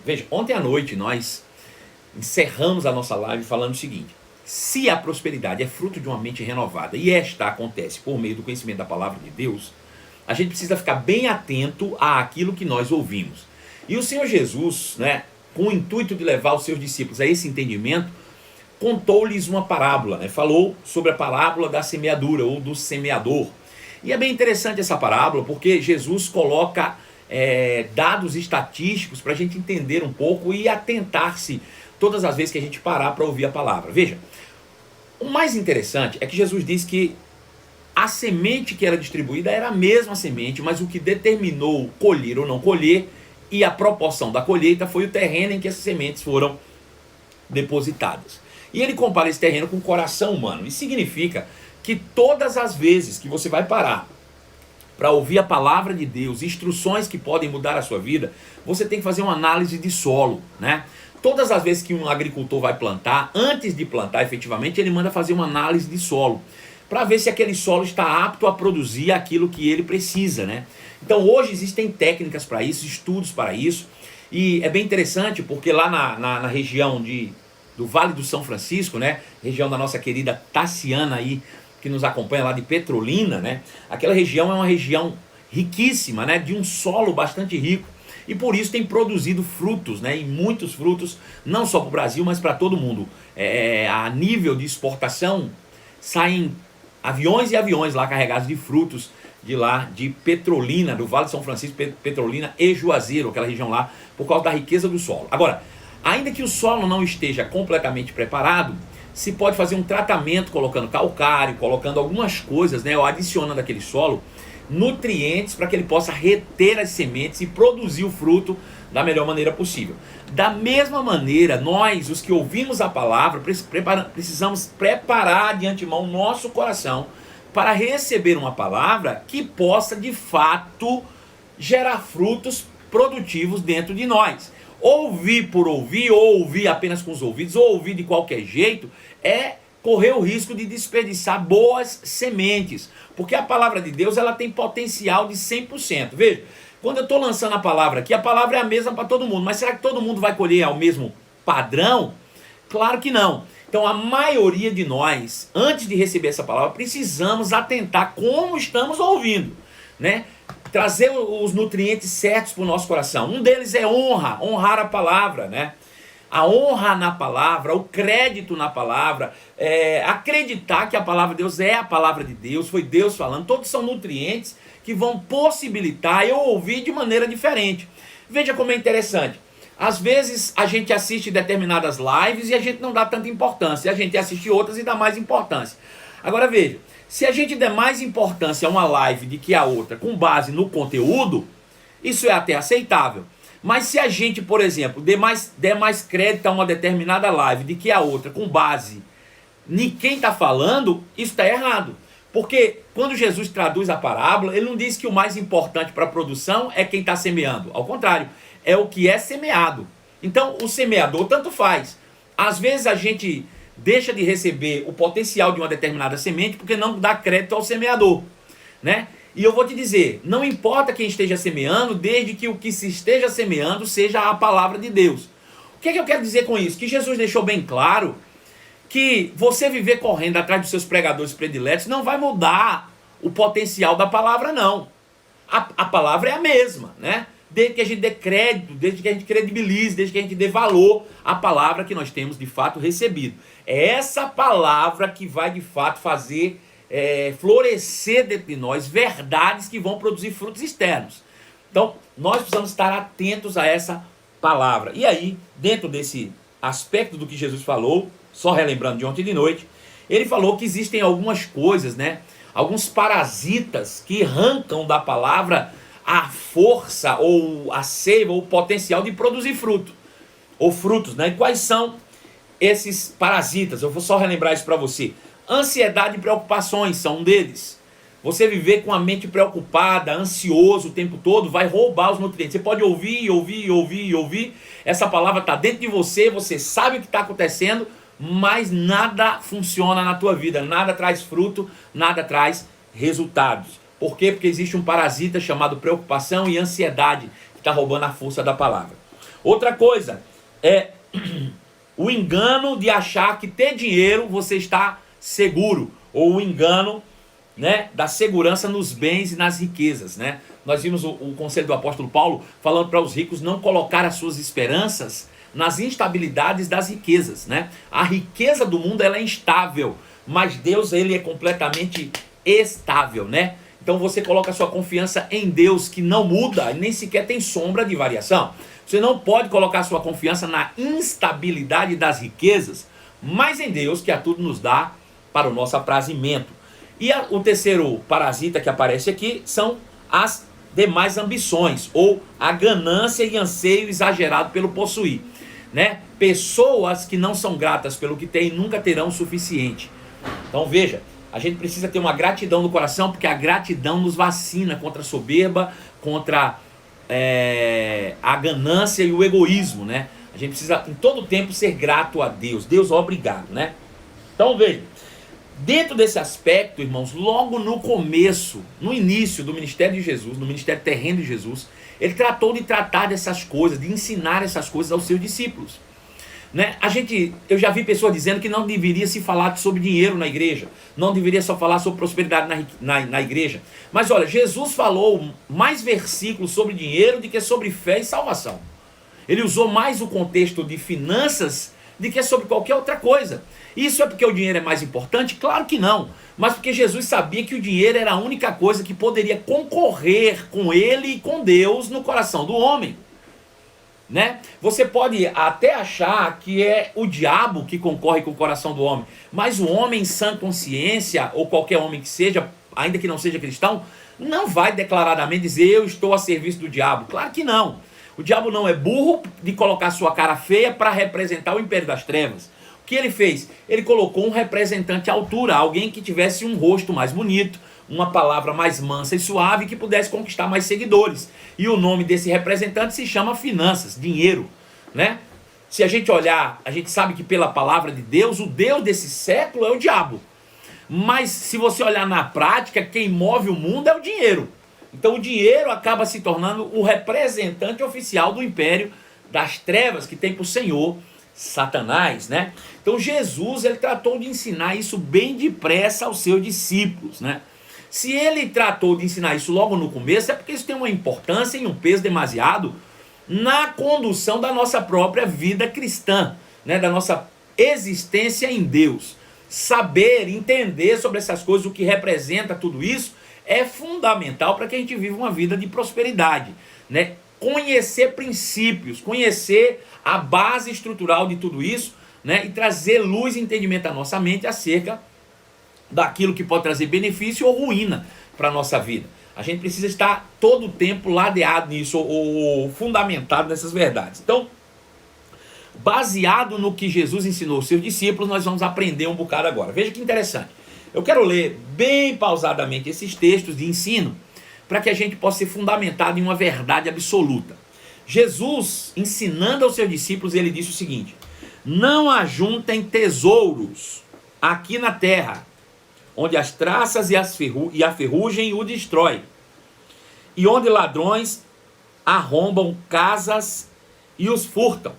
Veja, ontem à noite nós encerramos a nossa live falando o seguinte: se a prosperidade é fruto de uma mente renovada e esta acontece por meio do conhecimento da palavra de Deus, a gente precisa ficar bem atento àquilo que nós ouvimos. E o Senhor Jesus, com o intuito de levar os seus discípulos a esse entendimento, contou-lhes uma parábola, falou sobre a parábola da semeadura ou do semeador. E é bem interessante essa parábola porque Jesus coloca dados estatísticos para a gente entender um pouco e atentar-se todas as vezes que a gente parar para ouvir a palavra. Veja, o mais interessante é que Jesus diz que a semente que era distribuída era a mesma semente, mas o que determinou colher ou não colher e a proporção da colheita foi o terreno em que essas sementes foram depositadas. E ele compara esse terreno com o coração humano. Isso significa que todas as vezes que você vai parar para ouvir a palavra de Deus, instruções que podem mudar a sua vida, você tem que fazer uma análise de solo, Todas as vezes que um agricultor vai plantar, antes de plantar efetivamente, ele manda fazer uma análise de solo, para ver se aquele solo está apto a produzir aquilo que ele precisa, Então hoje existem técnicas para isso, estudos para isso, e é bem interessante porque lá na região do Vale do São Francisco, região da nossa querida Tassiana aí, que nos acompanha lá de Petrolina, aquela região é uma região riquíssima, de um solo bastante rico, e por isso tem produzido frutos, e muitos frutos, não só para o Brasil, mas para todo mundo. A nível de exportação, saem aviões e aviões lá carregados de frutos de lá, de Petrolina, do Vale de São Francisco, Petrolina e Juazeiro, aquela região lá, por causa da riqueza do solo. Agora, ainda que o solo não esteja completamente preparado, se pode fazer um tratamento colocando calcário, colocando algumas coisas, ou adicionando àquele solo nutrientes para que ele possa reter as sementes e produzir o fruto da melhor maneira possível. Da mesma maneira, nós, os que ouvimos a palavra, precisamos preparar de antemão o nosso coração para receber uma palavra que possa de fato gerar frutos produtivos dentro de nós. Ouvir por ouvir, ou ouvir apenas com os ouvidos, ou ouvir de qualquer jeito, é correr o risco de desperdiçar boas sementes, porque a palavra de Deus ela tem potencial de 100%. Veja, quando eu estou lançando a palavra aqui, a palavra é a mesma para todo mundo, mas será que todo mundo vai colher ao mesmo padrão? Claro que não. Então a maioria de nós, antes de receber essa palavra, precisamos atentar como estamos ouvindo, trazer os nutrientes certos para o nosso coração. Um deles é honrar a palavra, A honra na palavra, o crédito na palavra, acreditar que a palavra de Deus é a palavra de Deus, foi Deus falando, todos são nutrientes que vão possibilitar eu ouvir de maneira diferente. Veja como é interessante. Às vezes a gente assiste determinadas lives e a gente não dá tanta importância, a gente assiste outras e dá mais importância. Agora veja, se a gente der mais importância a uma live do que a outra com base no conteúdo, isso é até aceitável. Mas se a gente, por exemplo, der mais crédito a uma determinada live do que a outra com base em quem está falando, isso está errado. Porque quando Jesus traduz a parábola, ele não diz que o mais importante para a produção é quem está semeando. Ao contrário, é o que é semeado. Então, o semeador tanto faz. Às vezes a gente deixa de receber o potencial de uma determinada semente porque não dá crédito ao semeador, E eu vou te dizer, não importa quem esteja semeando, desde que o que se esteja semeando seja a palavra de Deus. O que é que eu quero dizer com isso? Que Jesus deixou bem claro que você viver correndo atrás dos seus pregadores prediletos não vai mudar o potencial da palavra, não. A palavra é a mesma, Desde que a gente dê crédito, desde que a gente credibilize, desde que a gente dê valor à palavra que nós temos de fato recebido. É essa palavra que vai de fato fazer florescer dentro de nós verdades que vão produzir frutos externos. Então, nós precisamos estar atentos a essa palavra. E aí, dentro desse aspecto do que Jesus falou, só relembrando de ontem de noite, ele falou que existem algumas coisas, alguns parasitas que arrancam da palavra a força, ou a seiva, ou o potencial de produzir fruto, ou frutos, E quais são esses parasitas? Eu vou só relembrar isso para você. Ansiedade e preocupações são um deles. Você viver com a mente preocupada, ansioso o tempo todo, vai roubar os nutrientes. Você pode ouvir. Essa palavra está dentro de você, você sabe o que está acontecendo, mas nada funciona na tua vida, nada traz fruto, nada traz resultados. Por quê? Porque existe um parasita chamado preocupação e ansiedade que está roubando a força da palavra. Outra coisa é o engano de achar que ter dinheiro você está seguro, ou o engano, né, da segurança nos bens e nas riquezas, né? Nós vimos o conselho do apóstolo Paulo falando para os ricos não colocar as suas esperanças nas instabilidades das riquezas, né? A riqueza do mundo ela é instável, mas Deus ele é completamente estável, né? Então você coloca a sua confiança em Deus, que não muda, nem sequer tem sombra de variação. Você não pode colocar a sua confiança na instabilidade das riquezas, mas em Deus, que a tudo nos dá para o nosso aprazimento. E o terceiro parasita que aparece aqui são as demais ambições, ou a ganância e anseio exagerado pelo possuir, né? Pessoas que não são gratas pelo que têm nunca terão o suficiente. Então veja, a gente precisa ter uma gratidão no coração, porque a gratidão nos vacina contra a soberba, contra a ganância e o egoísmo, né? A gente precisa em todo tempo ser grato a Deus. Deus, obrigado, né? Então veja, dentro desse aspecto, irmãos, logo no começo, no início do ministério de Jesus, no ministério terreno de Jesus, ele tratou de tratar dessas coisas, de ensinar essas coisas aos seus discípulos, né? Eu já vi pessoas dizendo que não deveria se falar sobre dinheiro na igreja, não deveria só falar sobre prosperidade na igreja. Mas olha, Jesus falou mais versículos sobre dinheiro do que sobre fé e salvação. Ele usou mais o contexto de finanças do que sobre qualquer outra coisa. Isso é porque o dinheiro é mais importante? Claro que não. Mas porque Jesus sabia que o dinheiro era a única coisa que poderia concorrer com ele e com Deus no coração do homem, né? Você pode até achar que é o diabo que concorre com o coração do homem, mas o homem em sã consciência, ou qualquer homem que seja, ainda que não seja cristão, não vai declaradamente dizer eu estou a serviço do diabo. Claro que não. O diabo não é burro de colocar sua cara feia para representar o império das trevas. O que ele fez? Ele colocou um representante à altura, alguém que tivesse um rosto mais bonito, uma palavra mais mansa e suave, que pudesse conquistar mais seguidores. E o nome desse representante se chama finanças, dinheiro, né? Se a gente olhar, a gente sabe que pela palavra de Deus, o Deus desse século é o diabo. Mas se você olhar na prática, quem move o mundo é o dinheiro. Então o dinheiro acaba se tornando o representante oficial do império das trevas, que tem por senhor Satanás, né? Então Jesus, ele tratou de ensinar isso bem depressa aos seus discípulos, né? Se ele tratou de ensinar isso logo no começo, é porque isso tem uma importância e um peso demasiado na condução da nossa própria vida cristã, né? Da nossa existência em Deus. Saber, entender sobre essas coisas, o que representa tudo isso, é fundamental para que a gente viva uma vida de prosperidade, né? Conhecer princípios, conhecer a base estrutural de tudo isso, né? E trazer luz e entendimento à nossa mente acerca daquilo que pode trazer benefício ou ruína para a nossa vida. A gente precisa estar todo o tempo ladeado nisso, ou fundamentado nessas verdades. Então, baseado no que Jesus ensinou aos seus discípulos, nós vamos aprender um bocado agora. Veja que interessante. Eu quero ler bem pausadamente esses textos de ensino, para que a gente possa ser fundamentado em uma verdade absoluta. Jesus, ensinando aos seus discípulos, ele disse o seguinte: não ajuntem tesouros aqui na terra, onde as traças e a ferrugem o destrói, e onde ladrões arrombam casas e os furtam.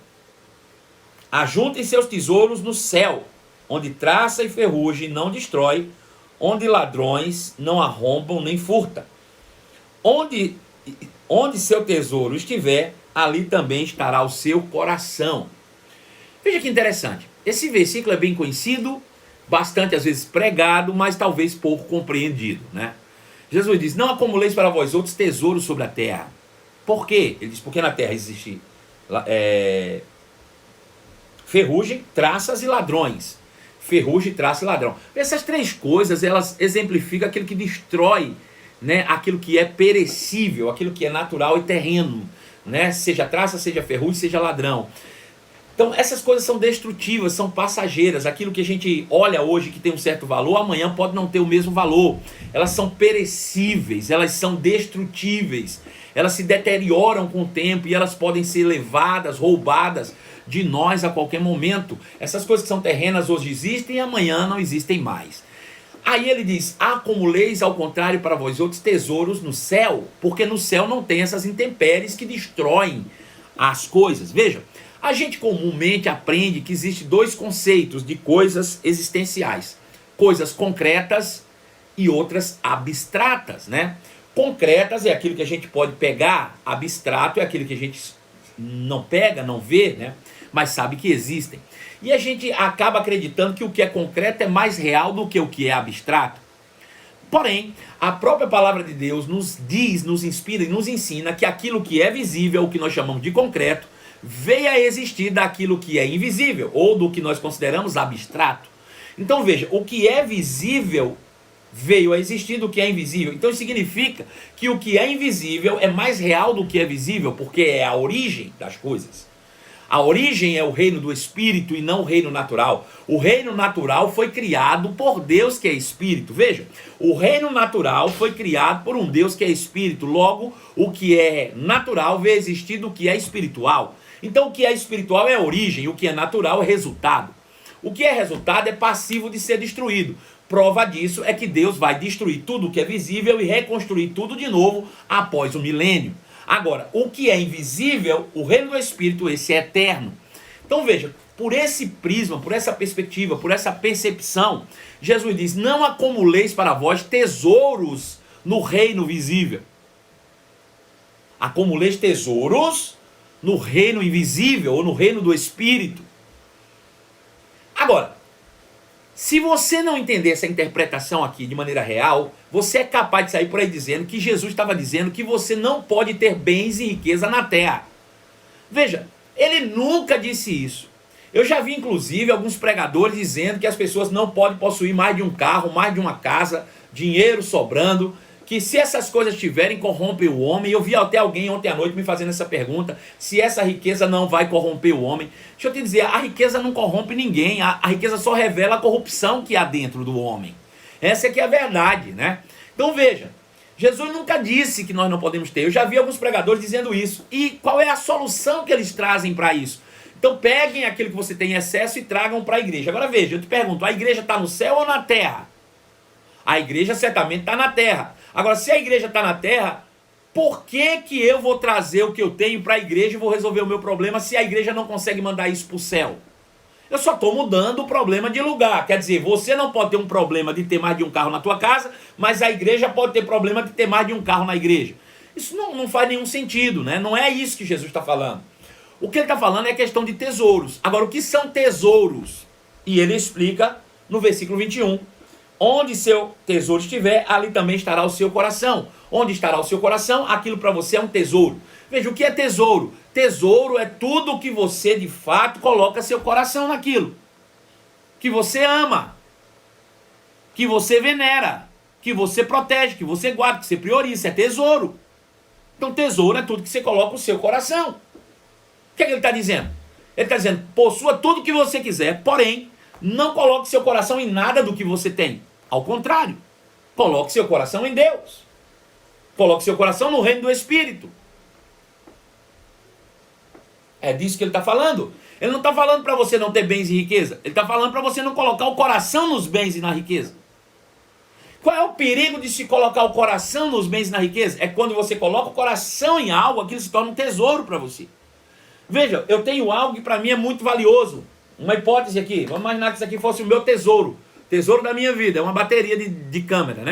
Ajuntem seus tesouros no céu, onde traça e ferrugem não destrói, onde ladrões não arrombam nem furtam. Onde seu tesouro estiver, ali também estará o seu coração. Veja que interessante. Esse versículo é bem conhecido, bastante às vezes pregado, mas talvez pouco compreendido, né? Jesus diz: não acumuleis para vós outros tesouros sobre a terra. Por quê? Ele diz: porque na terra existe ferrugem, traças e ladrões. Ferrugem, traça e ladrão. Essas três coisas, elas exemplificam aquilo que destrói, né, aquilo que é perecível, aquilo que é natural e terreno, né? Seja traça, seja ferrugem, seja ladrão. Então essas coisas são destrutivas, são passageiras. Aquilo que a gente olha hoje que tem um certo valor, amanhã pode não ter o mesmo valor. Elas são perecíveis, elas são destrutíveis, elas se deterioram com o tempo e elas podem ser levadas, roubadas de nós a qualquer momento. Essas coisas que são terrenas hoje existem e amanhã não existem mais. Aí ele diz: acumuleis ao contrário para vós outros tesouros no céu, porque no céu não tem essas intempéries que destroem as coisas. Veja, a gente comumente aprende que existem dois conceitos de coisas existenciais. Coisas concretas e outras abstratas, né? Concretas é aquilo que a gente pode pegar, abstrato é aquilo que a gente não pega, não vê, né? Mas sabe que existem. E a gente acaba acreditando que o que é concreto é mais real do que o que é abstrato. Porém, a própria palavra de Deus nos diz, nos inspira e nos ensina que aquilo que é visível, o que nós chamamos de concreto, veio a existir daquilo que é invisível, ou do que nós consideramos abstrato. Então veja, o que é visível veio a existir do que é invisível. Então isso significa que o que é invisível é mais real do que é visível, porque é a origem das coisas. A origem é o reino do espírito e não o reino natural. O reino natural foi criado por Deus que é espírito. Veja, o reino natural foi criado por um Deus que é espírito. Logo, o que é natural veio existir do que é espiritual. Então o que é espiritual é a origem, o que é natural é resultado. O que é resultado é passivo de ser destruído. Prova disso é que Deus vai destruir tudo o que é visível e reconstruir tudo de novo após o milênio. Agora, o que é invisível, o reino do Espírito, esse é eterno. Então veja, por esse prisma, por essa perspectiva, por essa percepção, Jesus diz, não acumuleis para vós tesouros no reino visível. Acumuleis tesouros no reino invisível ou no reino do Espírito. Agora, se você não entender essa interpretação aqui de maneira real, você é capaz de sair por aí dizendo que Jesus estava dizendo que você não pode ter bens e riqueza na terra. Veja, ele nunca disse isso. Eu já vi inclusive alguns pregadores dizendo que as pessoas não podem possuir mais de um carro, mais de uma casa, dinheiro sobrando, que se essas coisas tiverem, corrompem o homem. Eu vi até alguém ontem à noite me fazendo essa pergunta, se essa riqueza não vai corromper o homem. Deixa eu te dizer, a riqueza não corrompe ninguém, a riqueza só revela a corrupção que há dentro do homem. Essa é que é a verdade, né? Então veja, Jesus nunca disse que nós não podemos ter. Eu já vi alguns pregadores dizendo isso. E qual é a solução que eles trazem para isso? Então peguem aquilo que você tem em excesso e tragam para a igreja. Agora veja, eu te pergunto, a igreja está no céu ou na terra? A igreja certamente está na terra. Agora, se a igreja está na terra, por que que eu vou trazer o que eu tenho para a igreja e vou resolver o meu problema se a igreja não consegue mandar isso para o céu? Eu só estou mudando o problema de lugar. Quer dizer, você não pode ter um problema de ter mais de um carro na tua casa, mas a igreja pode ter problema de ter mais de um carro na igreja. Isso não faz nenhum sentido, né? Não é isso que Jesus está falando. O que ele está falando é a questão de tesouros. Agora, o que são tesouros? E ele explica no versículo 21. Onde seu tesouro estiver, ali também estará o seu coração. Onde estará o seu coração, aquilo para você é um tesouro. Veja, o que é tesouro? Tesouro é tudo que você, de fato, coloca seu coração naquilo. Que você ama. Que você venera. Que você protege, que você guarda, que você prioriza. É tesouro. Então, tesouro é tudo que você coloca o seu coração. O que é que ele está dizendo? Ele está dizendo, possua tudo que você quiser, porém, não coloque seu coração em nada do que você tem. Ao contrário, coloque seu coração em Deus. Coloque seu coração no reino do Espírito. É disso que ele está falando. Ele não está falando para você não ter bens e riqueza. Ele está falando para você não colocar o coração nos bens e na riqueza. Qual é o perigo de se colocar o coração nos bens e na riqueza? É quando você coloca o coração em algo, aquilo se torna um tesouro para você. Veja, eu tenho algo que para mim é muito valioso. Uma hipótese aqui, vamos imaginar que isso aqui fosse o meu tesouro. Tesouro da minha vida, é uma bateria de câmera,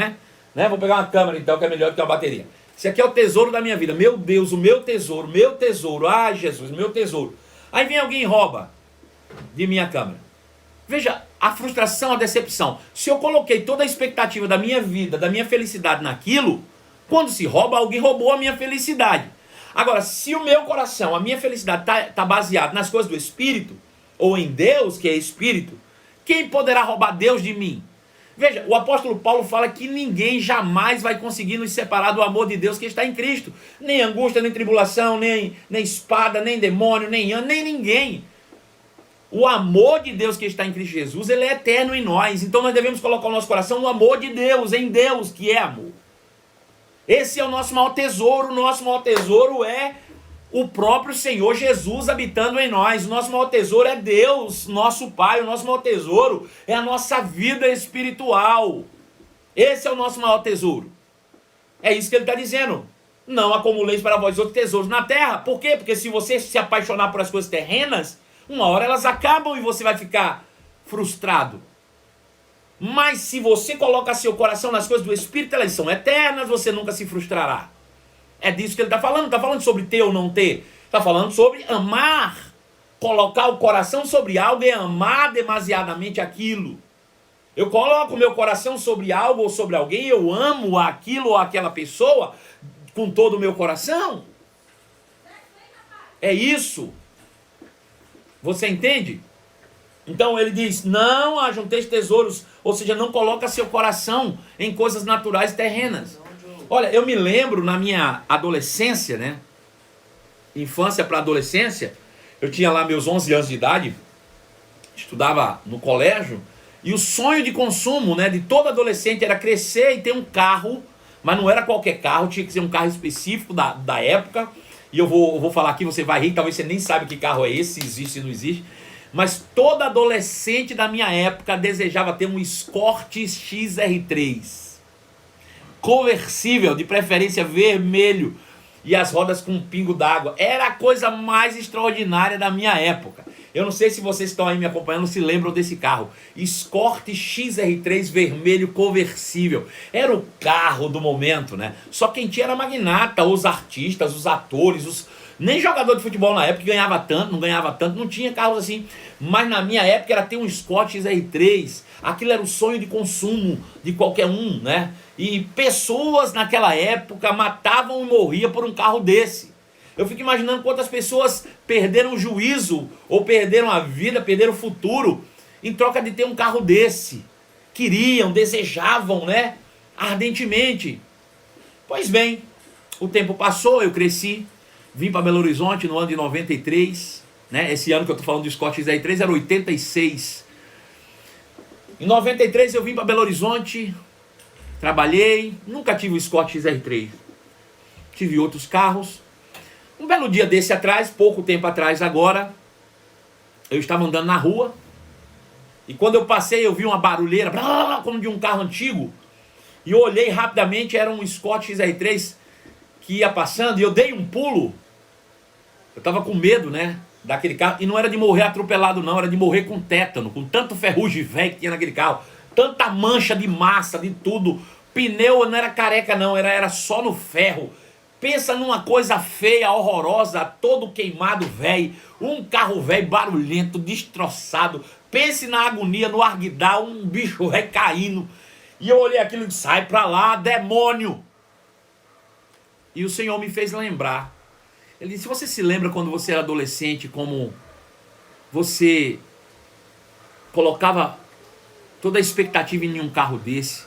né? Vou pegar uma câmera então, que é melhor do que uma bateria. Isso aqui é o tesouro da minha vida. Meu Deus, o meu tesouro. Ai, Jesus, meu tesouro. Aí vem alguém e rouba de minha câmera. Veja, a frustração, a decepção. Se eu coloquei toda a expectativa da minha vida, da minha felicidade naquilo, quando se rouba, alguém roubou a minha felicidade. Agora, se o meu coração, a minha felicidade tá baseado nas coisas do Espírito, ou em Deus, que é Espírito, quem poderá roubar Deus de mim? Veja, o apóstolo Paulo fala que ninguém jamais vai conseguir nos separar do amor de Deus que está em Cristo. Nem angústia, nem tribulação, nem espada, nem demônio, nem ninguém. O amor de Deus que está em Cristo Jesus, ele é eterno em nós. Então nós devemos colocar o nosso coração no amor de Deus, em Deus, que é amor. Esse é o nosso maior tesouro. O nosso maior tesouro é o próprio Senhor Jesus habitando em nós. O nosso maior tesouro é Deus, nosso Pai. O nosso maior tesouro é a nossa vida espiritual. Esse é o nosso maior tesouro. É isso que ele está dizendo. Não acumuleis para vós outros tesouros na terra. Por quê? Porque se você se apaixonar por as coisas terrenas, uma hora elas acabam e você vai ficar frustrado. Mas se você coloca seu coração nas coisas do Espírito, elas são eternas, você nunca se frustrará. É disso que ele está falando. Não está falando sobre ter ou não ter. Está falando sobre amar. Colocar o coração sobre algo é amar demasiadamente aquilo. Eu coloco meu coração sobre algo ou sobre alguém, eu amo aquilo ou aquela pessoa com todo o meu coração. É isso. Você entende? Então ele diz, não ajunteis tesouros, ou seja, não coloca seu coração em coisas naturais terrenas. Olha, eu me lembro na minha adolescência, né? Infância para adolescência, eu tinha lá meus 11 anos de idade, estudava no colégio, e o sonho de consumo, né, de todo adolescente era crescer e ter um carro, mas não era qualquer carro, tinha que ser um carro específico da época, e eu vou falar aqui, você vai rir, talvez você nem saiba que carro é esse, se existe ou não existe, mas todo adolescente da minha época desejava ter um Escort XR3, conversível, de preferência vermelho, e as rodas com um pingo d'água. Era a coisa mais extraordinária da minha época. Eu não sei se vocês estão aí me acompanhando, se lembram desse carro. Escort XR3 vermelho conversível. Era o carro do momento, né? Só quem tinha era magnata, os artistas, os atores, nem jogador de futebol na época ganhava tanto, não tinha carros assim. Mas na minha época era ter um Escort XR3. Aquilo era o sonho de consumo de qualquer um, né? E pessoas naquela época matavam e morriam por um carro desse. Eu fico imaginando quantas pessoas perderam o juízo, ou perderam a vida, perderam o futuro, em troca de ter um carro desse. Queriam, desejavam, né? Ardentemente. Pois bem, o tempo passou, eu cresci, vim para Belo Horizonte no ano de 93, né? Esse ano que eu estou falando do Escort XR3 era 86. Em 93 eu vim para Belo Horizonte, trabalhei, nunca tive o Escort XR3. Tive outros carros. Um belo dia desse atrás, pouco tempo atrás agora, eu estava andando na rua, e quando eu passei eu vi uma barulheira, como de um carro antigo, e eu olhei rapidamente, era um Escort XR3 que ia passando, e eu dei um pulo. Eu estava com medo, né, daquele carro, e não era de morrer atropelado não, era de morrer com tétano, com tanto ferrugem velho que tinha naquele carro, tanta mancha de massa, de tudo, pneu não era careca não, era só no ferro. Pensa numa coisa feia, horrorosa, todo queimado, velho, um carro velho, barulhento, destroçado. Pense na agonia, no arguidal, um bicho velho caindo. E eu olhei aquilo e disse, sai pra lá, demônio. E o Senhor me fez lembrar. Ele disse, você se lembra quando você era adolescente, como você colocava toda a expectativa em um carro desse?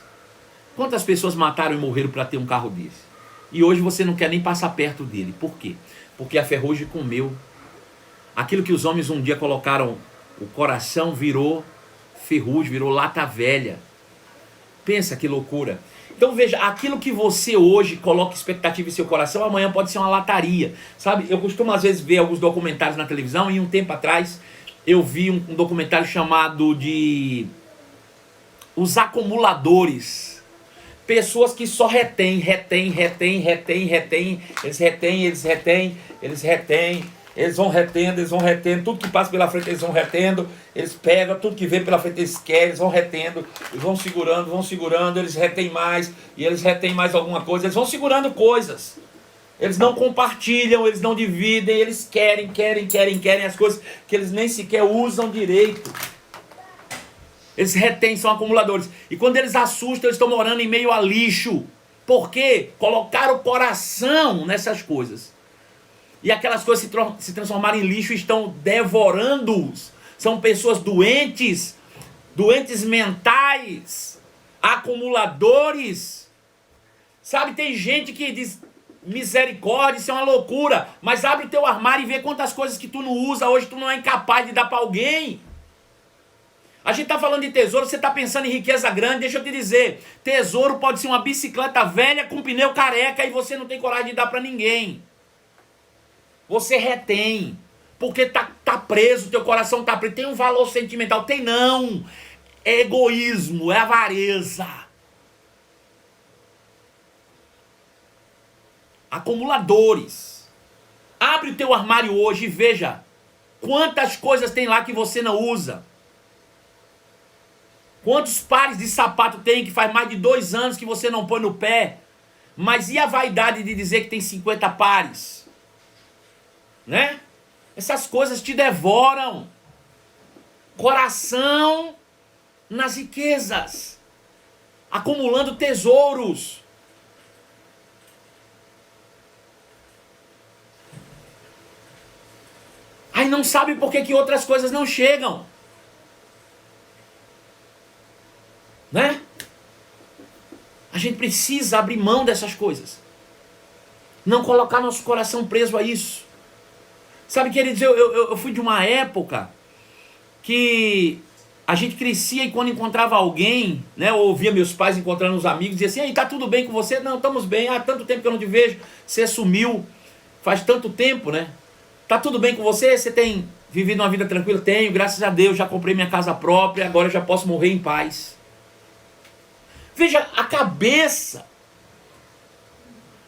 Quantas pessoas mataram e morreram para ter um carro desse? E hoje você não quer nem passar perto dele. Por quê? Porque a ferrugem comeu. Aquilo que os homens um dia colocaram, o coração virou ferrugem, virou lata velha. Pensa que loucura. Então veja, aquilo que você hoje coloca expectativa em seu coração, amanhã pode ser uma lataria. Sabe, eu costumo às vezes ver alguns documentários na televisão, e um tempo atrás eu vi um documentário chamado de Os Acumuladores. Pessoas que só retém, eles vão retendo, tudo que passa pela frente eles vão retendo, eles pegam, tudo que vem pela frente eles querem, eles vão retendo, eles vão segurando, eles retêm mais, e eles retêm mais alguma coisa, eles vão segurando coisas, eles não compartilham, eles não dividem, eles querem as coisas que eles nem sequer usam direito. Eles retêm, são acumuladores. E quando eles assustam, eles estão morando em meio a lixo. Por quê? Colocaram o coração nessas coisas. E aquelas coisas se transformaram em lixo e estão devorando-os. São pessoas doentes mentais, acumuladores. Sabe, tem gente que diz, misericórdia, isso é uma loucura. Mas abre o teu armário e vê quantas coisas que tu não usa hoje, tu não é incapaz de dar para alguém. A gente está falando de tesouro, você está pensando em riqueza grande, deixa eu te dizer, tesouro pode ser uma bicicleta velha com pneu careca e você não tem coragem de dar para ninguém. Você retém, porque tá preso, teu coração tá preso, tem um valor sentimental, tem não, é egoísmo, é avareza. Acumuladores. Abre o teu armário hoje e veja quantas coisas tem lá que você não usa. Quantos pares de sapato tem que faz mais de 2 anos que você não põe no pé? Mas e a vaidade de dizer que tem 50 pares? Né? Essas coisas te devoram. Coração nas riquezas. Acumulando tesouros. Aí não sabe por que outras coisas não chegam. Né? A gente precisa abrir mão dessas coisas. Não colocar nosso coração preso a isso. Sabe, queridos, eu fui de uma época que a gente crescia e quando encontrava alguém, né, ou ouvia meus pais encontrando os amigos, dizia assim, aí, tá tudo bem com você? Não, estamos bem, há tanto tempo que eu não te vejo, você sumiu, faz tanto tempo, né? Tá tudo bem com você? Você tem vivido uma vida tranquila? Tenho, graças a Deus, já comprei minha casa própria, agora eu já posso morrer em paz. Veja a cabeça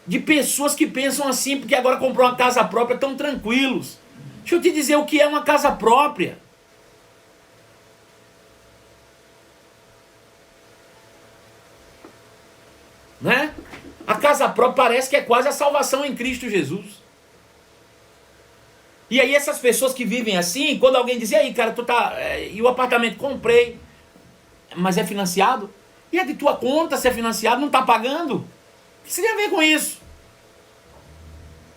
de pessoas que pensam assim, porque agora comprou uma casa própria, tão tranquilos. Deixa eu te dizer o que é uma casa própria. Né? A casa própria parece que é quase a salvação em Cristo Jesus. E aí essas pessoas que vivem assim, quando alguém diz, e aí cara, tu tá... e o apartamento comprei, mas é financiado? E é de tua conta se é financiado, não tá pagando? O que você tem a ver com isso?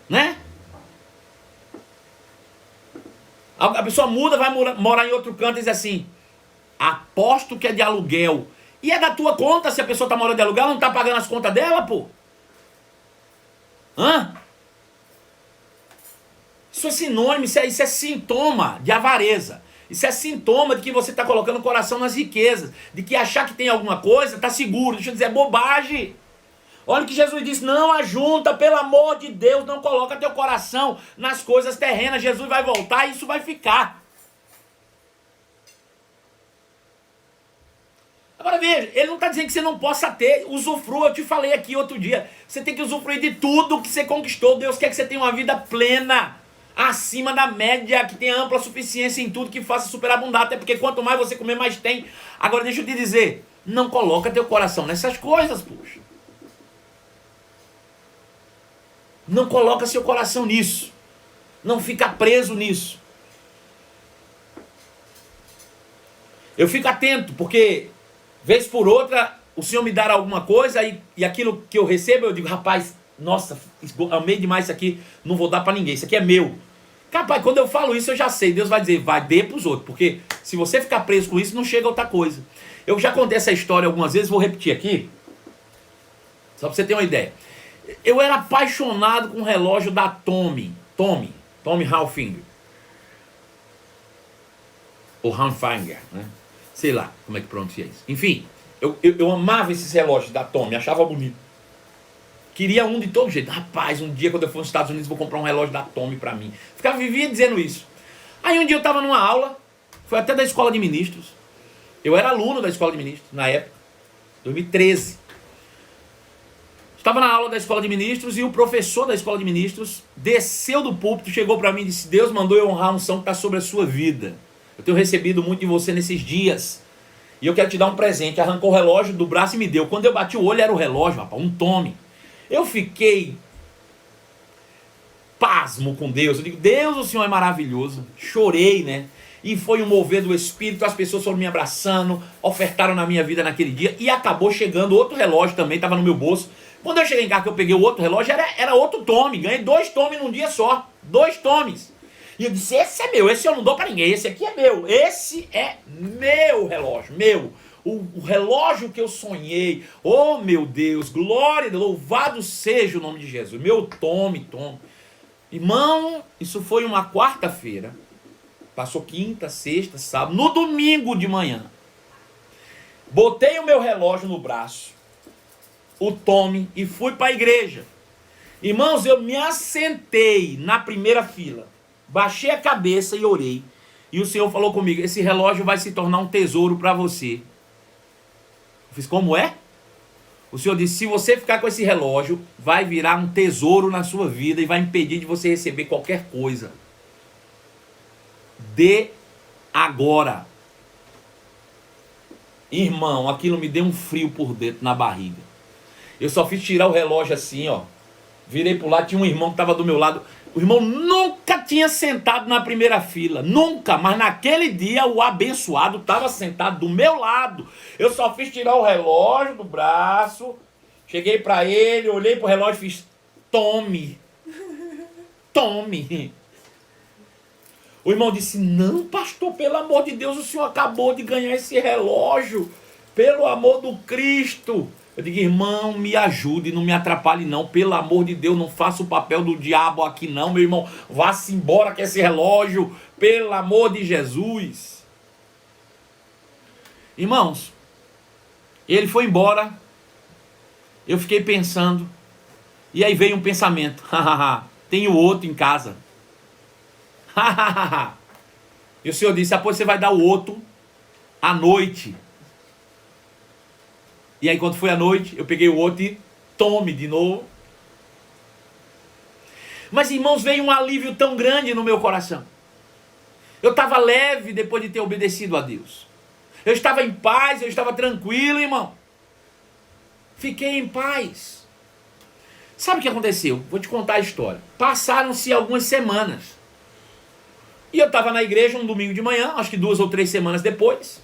Né? A pessoa muda, vai morar em outro canto e diz assim, aposto que é de aluguel. E é da tua conta se a pessoa tá morando de aluguel, não tá pagando as contas dela, pô? Hã? Isso é sinônimo, isso é sintoma de avareza. Isso é sintoma de que você está colocando o coração nas riquezas. De que achar que tem alguma coisa, está seguro. Deixa eu dizer, é bobagem. Olha o que Jesus disse, não ajunta, pelo amor de Deus, não coloca teu coração nas coisas terrenas. Jesus vai voltar e isso vai ficar. Agora veja, ele não está dizendo que você não possa ter, usufrua, eu te falei aqui outro dia. Você tem que usufruir de tudo que você conquistou. Deus quer que você tenha uma vida plena, acima da média, que tenha ampla suficiência em tudo, que faça superabundar, até porque quanto mais você comer, mais tem. Agora deixa eu te dizer, não coloca teu coração nessas coisas, puxa. Não coloca seu coração nisso. Não fica preso nisso. Eu fico atento, porque vez por outra, o Senhor me dará alguma coisa e aquilo que eu recebo, eu digo, rapaz, nossa, amei demais isso aqui, não vou dar para ninguém, isso aqui é meu. Capaz, quando eu falo isso, eu já sei, Deus vai dizer, vai, dê para os outros, porque se você ficar preso com isso, não chega a outra coisa. Eu já contei essa história algumas vezes, vou repetir aqui, só para você ter uma ideia. Eu era apaixonado com o relógio da Tommy Hilfiger, ou Hilfiger, né? Sei lá como é que pronuncia isso. Enfim, eu amava esses relógios da Tommy, achava bonito. Queria um de todo jeito. Rapaz, um dia quando eu for nos Estados Unidos vou comprar um relógio da Tommy pra mim. Vivia dizendo isso. Aí um dia eu tava numa aula, foi até da escola de ministros. Eu era aluno da escola de ministros, na época, 2013. Estava na aula da escola de ministros e o professor da escola de ministros desceu do púlpito, chegou pra mim e disse, Deus mandou eu honrar a unção que está sobre a sua vida. Eu tenho recebido muito de você nesses dias. E eu quero te dar um presente. Arrancou o relógio do braço e me deu. Quando eu bati o olho, era o relógio, rapaz, um Tommy. Eu fiquei pasmo com Deus. Eu digo, Deus, o Senhor é maravilhoso. Chorei, né? E foi um mover do Espírito. As pessoas foram me abraçando, ofertaram na minha vida naquele dia. E acabou chegando outro relógio também, estava no meu bolso. Quando eu cheguei em casa, que eu peguei o outro relógio, era outro Tommy. Ganhei 2 Tommy num dia só. 2 Tommies. E eu disse, esse é meu, esse eu não dou pra ninguém, esse aqui é meu, esse é meu relógio, meu. O relógio que eu sonhei, oh meu Deus, glória, louvado seja o nome de Jesus, meu Tommy. Irmão, isso foi uma quarta-feira, passou quinta, sexta, sábado, no domingo de manhã, botei o meu relógio no braço, o Tommy, e fui para a igreja. Irmãos, eu me assentei na primeira fila, baixei a cabeça e orei. E o Senhor falou comigo, esse relógio vai se tornar um tesouro para você. Eu fiz, como é? O Senhor disse, se você ficar com esse relógio, vai virar um tesouro na sua vida e vai impedir de você receber qualquer coisa. Dê agora. Irmão, aquilo me deu um frio por dentro na barriga. Eu só fiz tirar o relógio assim, ó. Virei pro lado, tinha um irmão que estava do meu lado. O irmão nunca tinha sentado na primeira fila, nunca, mas naquele dia o abençoado estava sentado do meu lado. Eu só fiz tirar o relógio do braço, cheguei para ele, olhei pro relógio e fiz, tome, tome. O irmão disse, não pastor, pelo amor de Deus, o senhor acabou de ganhar esse relógio, pelo amor do Cristo. Eu digo, irmão, me ajude, não me atrapalhe não, pelo amor de Deus, não faça o papel do diabo aqui não, meu irmão, vá-se embora com esse relógio, pelo amor de Jesus. Irmãos, ele foi embora, eu fiquei pensando, e aí veio um pensamento, tenho outro em casa. E o Senhor disse, depois você vai dar o outro à noite. E aí quando foi à noite, eu peguei o outro e tome de novo. Mas irmãos, veio um alívio tão grande no meu coração. Eu estava leve depois de ter obedecido a Deus. Eu estava em paz, eu estava tranquilo, irmão. Fiquei em paz. Sabe o que aconteceu? Vou te contar a história. Passaram-se algumas semanas. E eu estava na igreja um domingo de manhã, acho que 2 ou 3 semanas depois.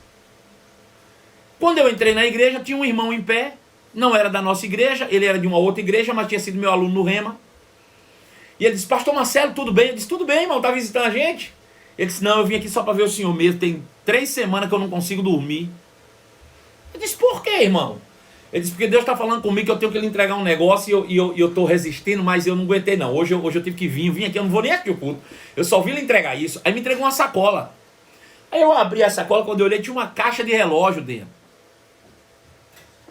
Quando eu entrei na igreja, tinha um irmão em pé, não era da nossa igreja, ele era de uma outra igreja, mas tinha sido meu aluno no Rema. E ele disse, pastor Marcelo, tudo bem? Eu disse, tudo bem, irmão, está visitando a gente? Ele disse, não, eu vim aqui só para ver o senhor mesmo, tem 3 semanas que eu não consigo dormir. Eu disse, por quê, irmão? Ele disse, porque Deus está falando comigo que eu tenho que lhe entregar um negócio e eu estou resistindo, mas eu não aguentei não. Hoje eu tive que vir, eu vim aqui, eu não vou nem assistir o culto. Eu só vim lhe entregar isso. Aí me entregou uma sacola. Aí eu abri a sacola, quando eu olhei, tinha uma caixa de relógio dentro.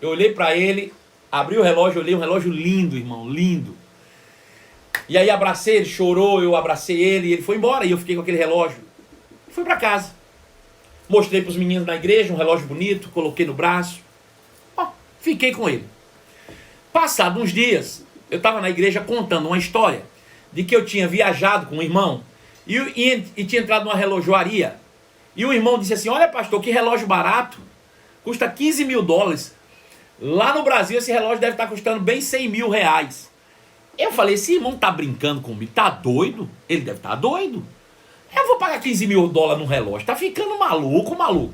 Eu olhei para ele, abri o relógio, olhei um relógio lindo, irmão, lindo. E aí abracei, ele chorou, eu abracei ele, e ele foi embora, e eu fiquei com aquele relógio. Fui para casa. Mostrei para os meninos na igreja, um relógio bonito, coloquei no braço. Ó, fiquei com ele. Passados uns dias, eu estava na igreja contando uma história de que eu tinha viajado com um irmão e tinha entrado numa relojoaria. E o irmão disse assim, olha pastor, que relógio barato, custa 15 mil dólares. Lá no Brasil esse relógio deve estar custando bem 100 mil reais. Eu falei, esse irmão tá brincando comigo, tá doido? Ele deve estar doido. Eu vou pagar 15 mil dólares num relógio, tá ficando maluco, maluco.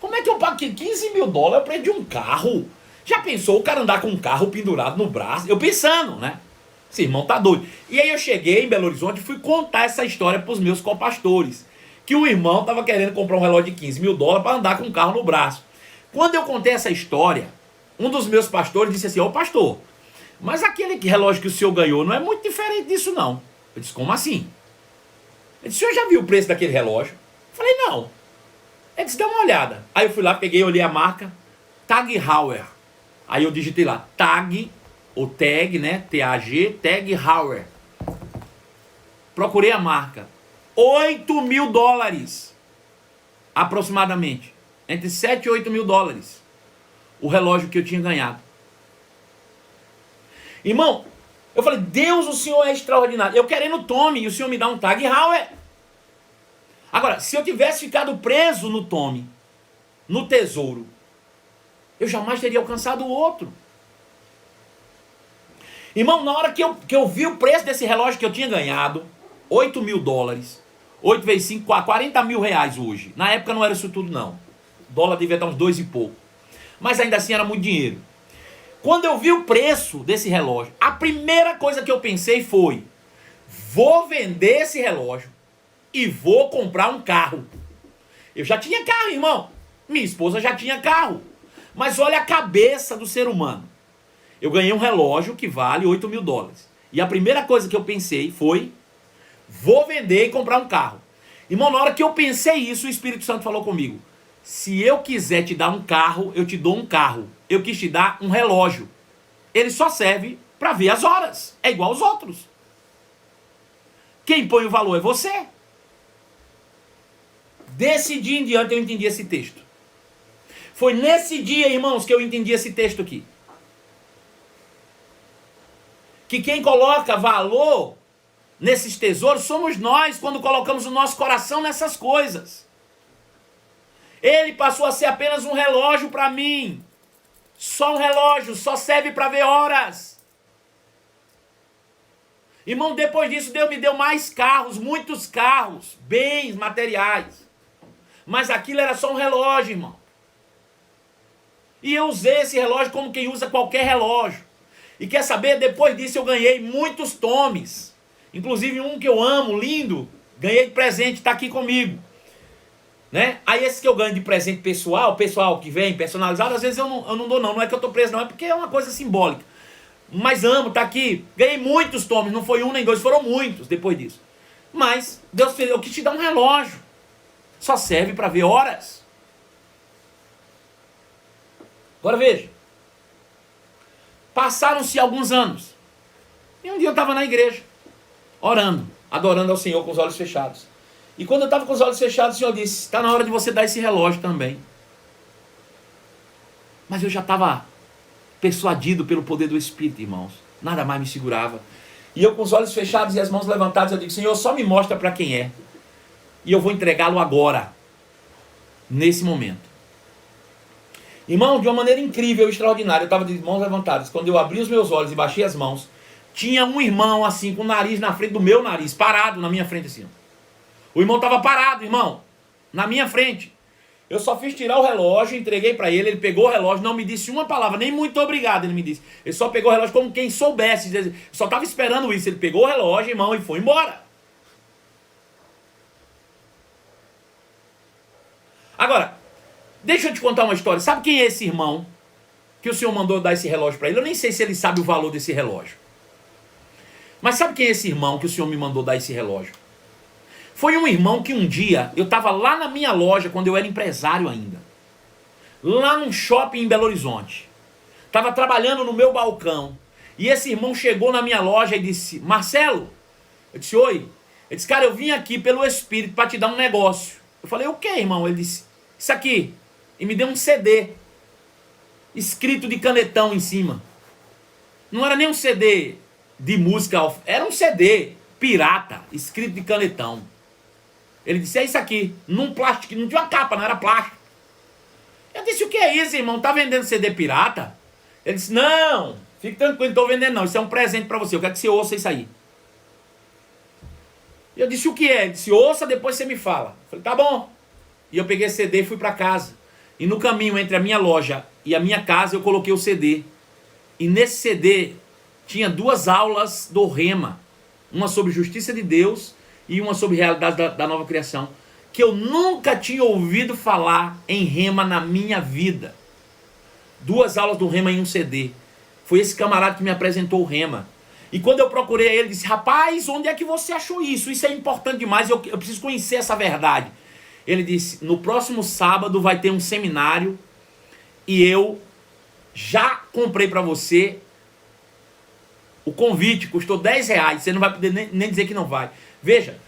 Como é que eu pago 15 mil dólares o preço de um carro? Já pensou o cara andar com um carro pendurado no braço? Eu pensando, né? Esse irmão tá doido. E aí eu cheguei em Belo Horizonte e fui contar essa história pros meus copastores. Que o irmão tava querendo comprar um relógio de 15 mil dólares para andar com um carro no braço. Quando eu contei essa história, um dos meus pastores disse assim, ô pastor, mas aquele relógio que o senhor ganhou não é muito diferente disso não. Eu disse, como assim? Ele disse, o senhor já viu o preço daquele relógio? Eu falei, não. Ele disse, dá uma olhada. Aí eu fui lá, peguei, olhei a marca, Tag Heuer. Aí eu digitei lá, Tag, ou Tag, né, T-A-G, Tag Heuer. Procurei a marca. 8 mil dólares, aproximadamente. Entre 7 e 8 mil dólares. O relógio que eu tinha ganhado. Irmão, eu falei, Deus, o Senhor é extraordinário. Eu querendo Tommy e o Senhor me dá um Tag Heuer. Agora, se eu tivesse ficado preso no Tommy, no tesouro, eu jamais teria alcançado o outro. Irmão, na hora que eu vi o preço desse relógio que eu tinha ganhado, 8 mil dólares, 8 vezes 5, 40 mil reais hoje. Na época não era isso tudo não. O dólar devia estar uns 2 e pouco. Mas ainda assim era muito dinheiro. Quando eu vi o preço desse relógio, a primeira coisa que eu pensei foi, vou vender esse relógio e vou comprar um carro. Eu já tinha carro, irmão. Minha esposa já tinha carro. Mas olha a cabeça do ser humano. Eu ganhei um relógio que vale 8 mil dólares. E a primeira coisa que eu pensei foi, vou vender e comprar um carro. Irmão, na hora que eu pensei isso, o Espírito Santo falou comigo. Se eu quiser te dar um carro, eu te dou um carro. Eu quis te dar um relógio. Ele só serve para ver as horas. É igual aos outros. Quem põe o valor é você. Desse dia em diante eu entendi esse texto. Foi nesse dia, irmãos, que eu entendi esse texto aqui. que quem coloca valor nesses tesouros somos nós, quando colocamos o nosso coração nessas coisas. Ele passou a ser apenas um relógio para mim. Só um relógio, só serve para ver horas. Irmão, depois disso, Deus me deu mais carros, muitos carros, bens materiais. Mas aquilo era só um relógio, irmão. E eu usei esse relógio como quem usa qualquer relógio. E quer saber, depois disso eu ganhei muitos tomes. Inclusive um que eu amo, lindo, ganhei de presente, está aqui comigo. Né? Aí esse que eu ganho de presente pessoal que vem personalizado, às vezes eu não dou não é que eu estou preso não, é porque é uma coisa simbólica. Mas amo, tá aqui. Ganhei muitos tomes, não foi um nem dois, foram muitos depois disso. Mas Deus fez, eu quis te dar um relógio. Só serve para ver horas. Agora veja. Passaram-se alguns anos. E um dia eu estava na igreja, orando, adorando ao Senhor com os olhos fechados. E quando eu estava com os olhos fechados, o Senhor disse, está na hora de você dar esse relógio também. Mas eu já estava persuadido pelo poder do Espírito, irmãos. Nada mais me segurava. E eu com os olhos fechados e as mãos levantadas, eu digo, Senhor, só me mostra para quem é. E eu vou entregá-lo agora. Nesse momento. Irmão, de uma maneira incrível, extraordinária, eu estava de mãos levantadas. Quando eu abri os meus olhos e baixei as mãos, tinha um irmão assim, com o nariz na frente do meu nariz, parado na minha frente assim. O irmão estava parado, irmão, na minha frente. Eu só fiz tirar o relógio, entreguei para ele, ele pegou o relógio, não me disse uma palavra, nem muito obrigado ele me disse. Ele só pegou o relógio como quem soubesse, eu só estava esperando isso. Ele pegou o relógio, irmão, e foi embora. Agora, deixa eu te contar uma história. Sabe quem é esse irmão que o Senhor mandou dar esse relógio para ele? Eu nem sei se ele sabe o valor desse relógio. Mas sabe quem é esse irmão que o Senhor me mandou dar esse relógio? Foi um irmão que um dia, eu estava lá na minha loja, quando eu era empresário ainda. Lá num shopping em Belo Horizonte. Estava trabalhando no meu balcão. E esse irmão chegou na minha loja e disse, Marcelo, eu disse, oi. Ele disse, cara, eu vim aqui pelo Espírito para te dar um negócio. Eu falei, o que, irmão? Ele disse, isso aqui. E me deu um CD. Escrito de canetão em cima. Não era nem um CD de música, era um CD pirata, escrito de canetão. Ele disse, é isso aqui, num plástico, não tinha uma capa, não era plástico. Eu disse, o que é isso, irmão? Tá vendendo CD pirata? Ele disse, não, fique tranquilo, não estou vendendo não, isso é um presente para você, eu quero que você ouça isso aí. Eu disse, o que é? Ele disse, ouça, depois você me fala. Eu falei, tá bom. E eu peguei esse CD e fui para casa. E no caminho entre a minha loja e a minha casa, eu coloquei o CD. E nesse CD tinha 2 aulas do Rema. Uma sobre justiça de Deus e uma sobre realidade da nova criação. Que eu nunca tinha ouvido falar em Rema na minha vida. 2 aulas do Rema em um CD. Foi esse camarada que me apresentou o Rema. E quando eu procurei ele, disse, rapaz, onde é que você achou isso? Isso é importante demais, eu preciso conhecer essa verdade. Ele disse, no próximo sábado vai ter um seminário e eu já comprei para você o convite, custou R$10, você não vai poder nem dizer que não vai. Veja,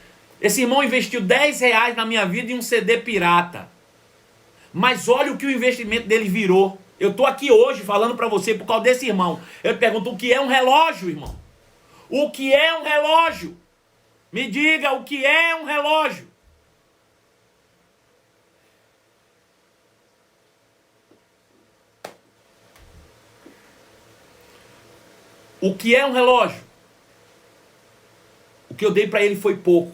esse irmão investiu R$10 na minha vida em um CD pirata. Mas olha o que o investimento dele virou. Eu estou aqui hoje falando para você por causa desse irmão. Eu pergunto, o que é um relógio, irmão? O que é um relógio? Me diga o que é um relógio. O que é um relógio? O que eu dei para ele foi pouco.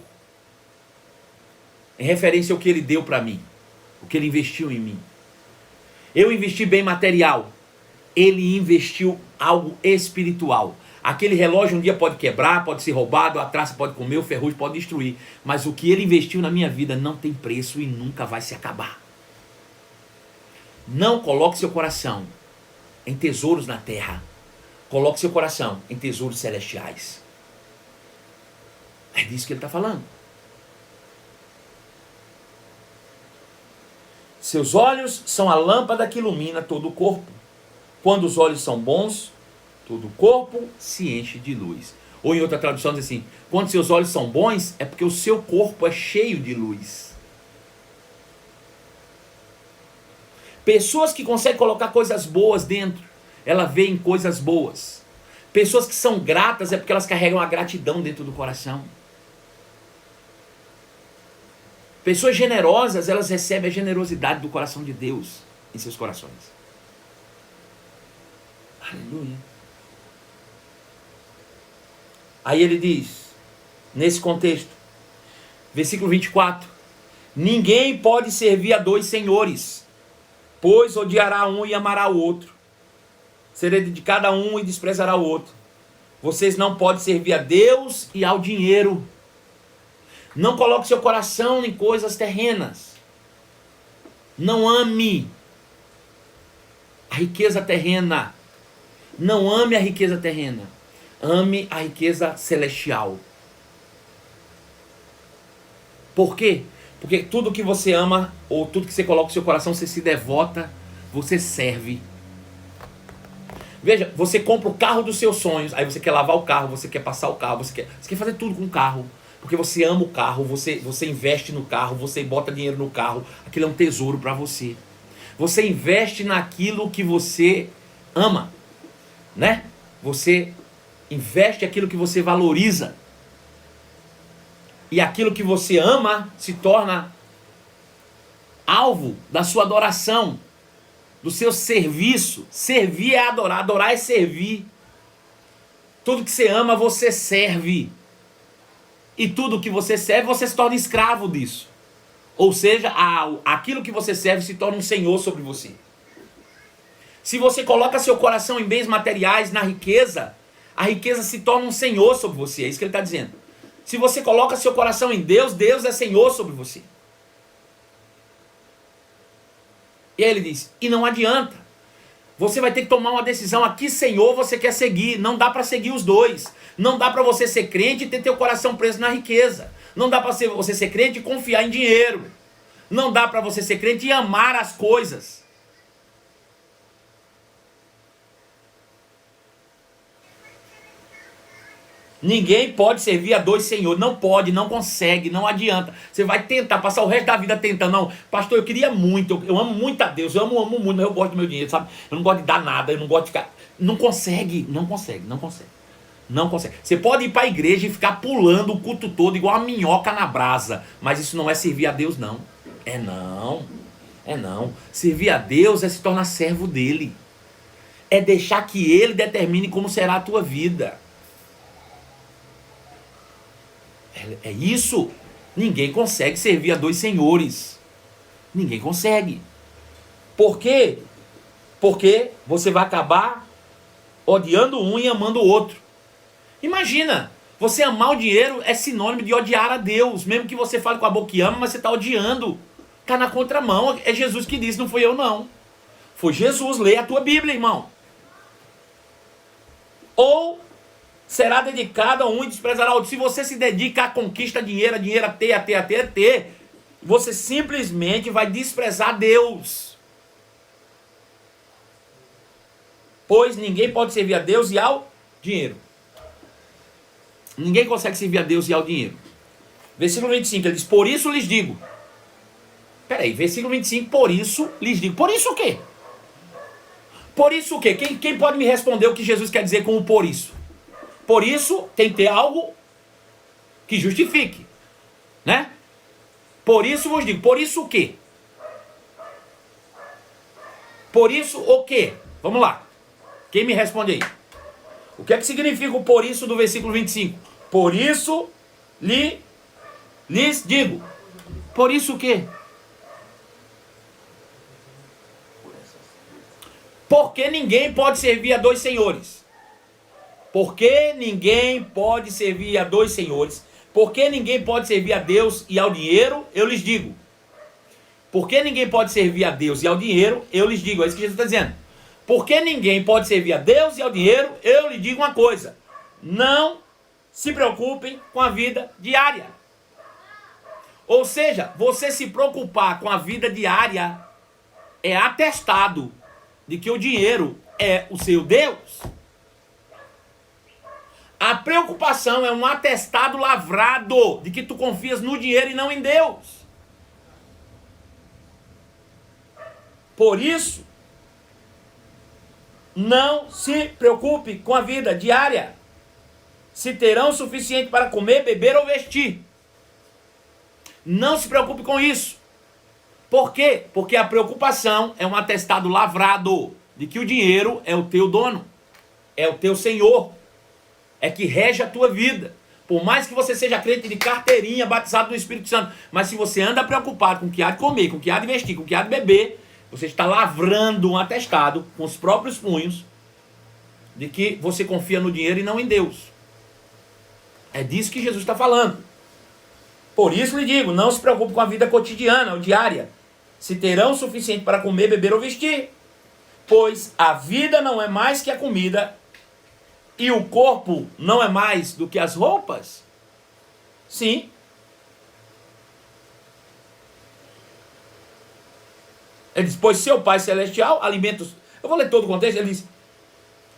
Em referência ao que ele deu para mim. O que ele investiu em mim. Eu investi bem material. Ele investiu algo espiritual. Aquele relógio um dia pode quebrar, pode ser roubado, a traça pode comer, o ferrugem pode destruir. Mas o que ele investiu na minha vida não tem preço e nunca vai se acabar. Não coloque seu coração em tesouros na terra. Coloque seu coração em tesouros celestiais. É disso que ele está falando. Seus olhos são a lâmpada que ilumina todo o corpo. Quando os olhos são bons, todo o corpo se enche de luz. Ou em outra tradução diz assim, quando seus olhos são bons, é porque o seu corpo é cheio de luz. Pessoas que conseguem colocar coisas boas dentro, ela vê em coisas boas. Pessoas que são gratas é porque elas carregam a gratidão dentro do coração. Pessoas generosas, elas recebem a generosidade do coração de Deus em seus corações. Aleluia. Aí ele diz, nesse contexto, versículo 24: ninguém pode servir a dois senhores, pois odiará um e amará o outro. Será de cada um e desprezará o outro. Vocês não podem servir a Deus e ao dinheiro. Não coloque seu coração em coisas terrenas. Não ame a riqueza terrena. Não ame a riqueza terrena. Ame a riqueza celestial. Por quê? Porque tudo que você ama, ou tudo que você coloca no seu coração, você se devota, você serve. Veja, você compra o carro dos seus sonhos, aí você quer lavar o carro, você quer passar o carro, você quer fazer tudo com o carro. Porque você ama o carro, você investe no carro, você bota dinheiro no carro, aquilo é um tesouro para você. Você investe naquilo que você ama, né? Você investe aquilo que você valoriza. E aquilo que você ama se torna alvo da sua adoração, do seu serviço. Servir é adorar, adorar é servir. Tudo que você ama, você serve. E tudo que você serve, você se torna escravo disso. Ou seja, aquilo que você serve se torna um senhor sobre você. Se você coloca seu coração em bens materiais, na riqueza, a riqueza se torna um senhor sobre você. É isso que ele está dizendo. Se você coloca seu coração em Deus, Deus é senhor sobre você. E aí ele diz, e não adianta. Você vai ter que tomar uma decisão a que senhor você quer seguir. Não dá para seguir os dois. Não dá para você ser crente e ter teu coração preso na riqueza. Não dá para você ser crente e confiar em dinheiro. Não dá para você ser crente e amar as coisas. Ninguém pode servir a dois senhores. Não pode, não consegue, não adianta. Você vai tentar passar o resto da vida tentando. Não, pastor, eu queria muito, eu amo muito a Deus, eu amo muito, mas eu gosto do meu dinheiro, sabe? Eu não gosto de dar nada, eu não gosto de ficar... Não consegue. Não consegue. Você pode ir para a igreja e ficar pulando o culto todo igual uma minhoca na brasa, mas isso não é servir a Deus, não. É não. Servir a Deus é se tornar servo dele. É deixar que ele determine como será a tua vida. É isso. Ninguém consegue servir a dois senhores. Ninguém consegue. Por quê? Porque você vai acabar odiando um e amando o outro. Imagina, você amar o dinheiro é sinônimo de odiar a Deus. Mesmo que você fale com a boca que ama, mas você está odiando. Está na contramão. É Jesus que disse, não fui eu não. Foi Jesus. Leia a tua Bíblia, irmão. Ou será dedicado a um e desprezará o outro. Se você se dedica à conquista, dinheiro, a ter, você simplesmente vai desprezar Deus. Pois ninguém pode servir a Deus e ao dinheiro. Ninguém consegue servir a Deus e ao dinheiro. Versículo 25, ele diz, por isso lhes digo. Peraí, versículo 25, por isso lhes digo. Por isso o quê? Por isso o quê? Quem pode me responder o que Jesus quer dizer com o por isso? Por isso, tem que ter algo que justifique, né? Por isso vos digo, por isso o quê? Por isso o quê? Vamos lá. Quem me responde aí? O que é que significa o por isso do versículo 25? Por isso lhes digo. Por isso o quê? Porque ninguém pode servir a dois senhores. Porque ninguém pode servir a dois senhores. Porque ninguém pode servir a Deus e ao dinheiro, eu lhes digo. Porque ninguém pode servir a Deus e ao dinheiro, eu lhes digo. É isso que Jesus está dizendo. Porque ninguém pode servir a Deus e ao dinheiro, eu lhes digo uma coisa. Não se preocupem com a vida diária. Ou seja, você se preocupar com a vida diária é atestado de que o dinheiro é o seu Deus. A preocupação é um atestado lavrado de que tu confias no dinheiro e não em Deus. Por isso, Não se preocupe com a vida diária, se terão o suficiente para comer, beber ou vestir. Não se preocupe com isso. Por quê? Porque a preocupação é um atestado lavrado de que o dinheiro é o teu dono, é o teu senhor, é que rege a tua vida. Por mais que você seja crente de carteirinha, batizado no Espírito Santo, mas se você anda preocupado com o que há de comer, com o que há de vestir, com o que há de beber, você está lavrando um atestado com os próprios punhos de que você confia no dinheiro e não em Deus. É disso que Jesus está falando. Por isso lhe digo, não se preocupe com a vida cotidiana ou diária, se terão o suficiente para comer, beber ou vestir. Pois a vida não é mais que a comida, e o corpo não é mais do que as roupas? Sim. Ele diz, pois seu Pai Celestial alimenta os... Eu vou ler todo o contexto, ele diz,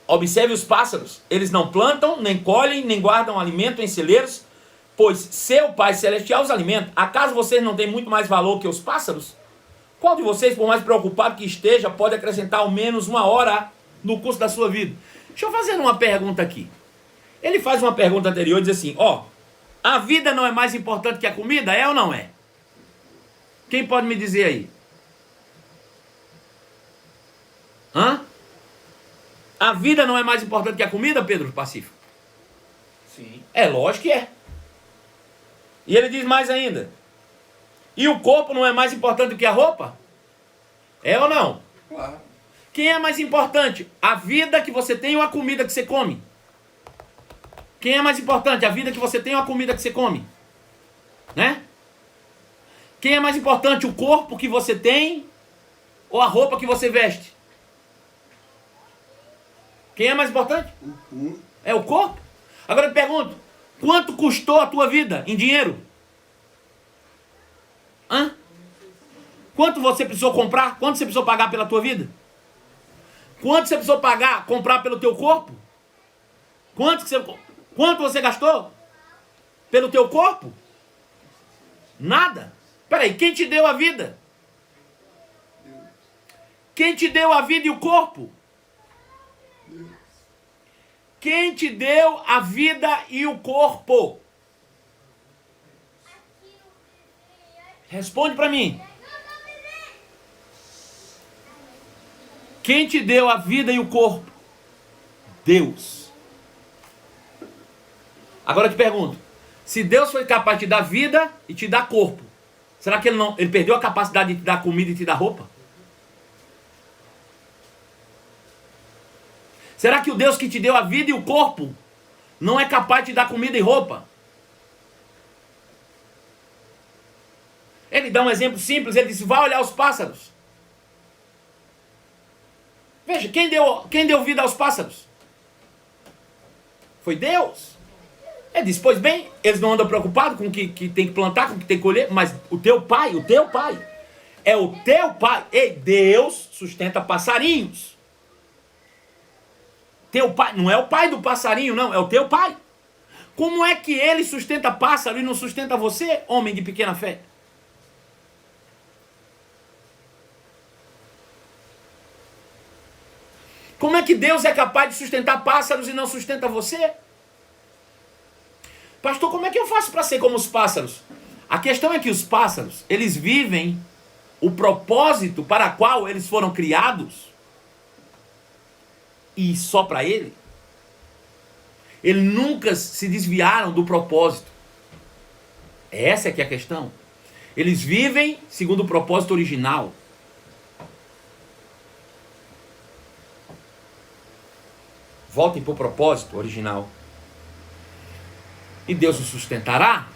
observe os pássaros, eles não plantam, nem colhem, nem guardam alimento em celeiros, pois seu Pai Celestial os alimenta. Acaso vocês não têm muito mais valor que os pássaros? Qual de vocês, por mais preocupado que esteja, pode acrescentar ao menos 1 hora no curso da sua vida? Deixa eu fazer uma pergunta aqui. Ele faz uma pergunta anterior e diz assim, a vida não é mais importante que a comida? É ou não é? Quem pode me dizer aí? A vida não é mais importante que a comida, Pedro Pacífico? Sim. É lógico que é. E ele diz mais ainda. E o corpo não é mais importante do que a roupa? É ou não? Claro. Quem é mais importante? A vida que você tem ou a comida que você come? Quem é mais importante? A vida que você tem ou a comida que você come? Né? Quem é mais importante? O corpo que você tem ou a roupa que você veste? Quem é mais importante? É o corpo. Agora eu te pergunto, quanto custou a tua vida em dinheiro? Quanto você precisou comprar? Quanto você precisou pagar pela tua vida? Quanto você precisou pagar, comprar pelo teu corpo? Quanto você gastou pelo teu corpo? Nada. Peraí, quem te deu a vida? Quem te deu a vida e o corpo? Quem te deu a vida e o corpo? Responde para mim. Quem te deu a vida e o corpo? Deus. Agora eu te pergunto, se Deus foi capaz de te dar vida e te dar corpo, será que ele perdeu a capacidade de te dar comida e te dar roupa? Será que o Deus que te deu a vida e o corpo não é capaz de te dar comida e roupa? Ele dá um exemplo simples, ele disse, vai olhar os pássaros. Veja, quem deu vida aos pássaros? Foi Deus. Ele disse, pois bem, eles não andam preocupados com o que tem que plantar, com o que tem que colher, mas o teu pai, é o teu pai. E Deus sustenta passarinhos. Teu pai, não é o pai do passarinho, não, é o teu pai. Como é que ele sustenta pássaro e não sustenta você, homem de pequena fé? Como é que Deus é capaz de sustentar pássaros e não sustenta você? Pastor, como é que eu faço para ser como os pássaros? A questão é que os pássaros, eles vivem o propósito para o qual eles foram criados e só para ele. Eles nunca se desviaram do propósito. Essa é que é a questão. Eles vivem segundo o propósito original. Voltem para o propósito original. E Deus os sustentará.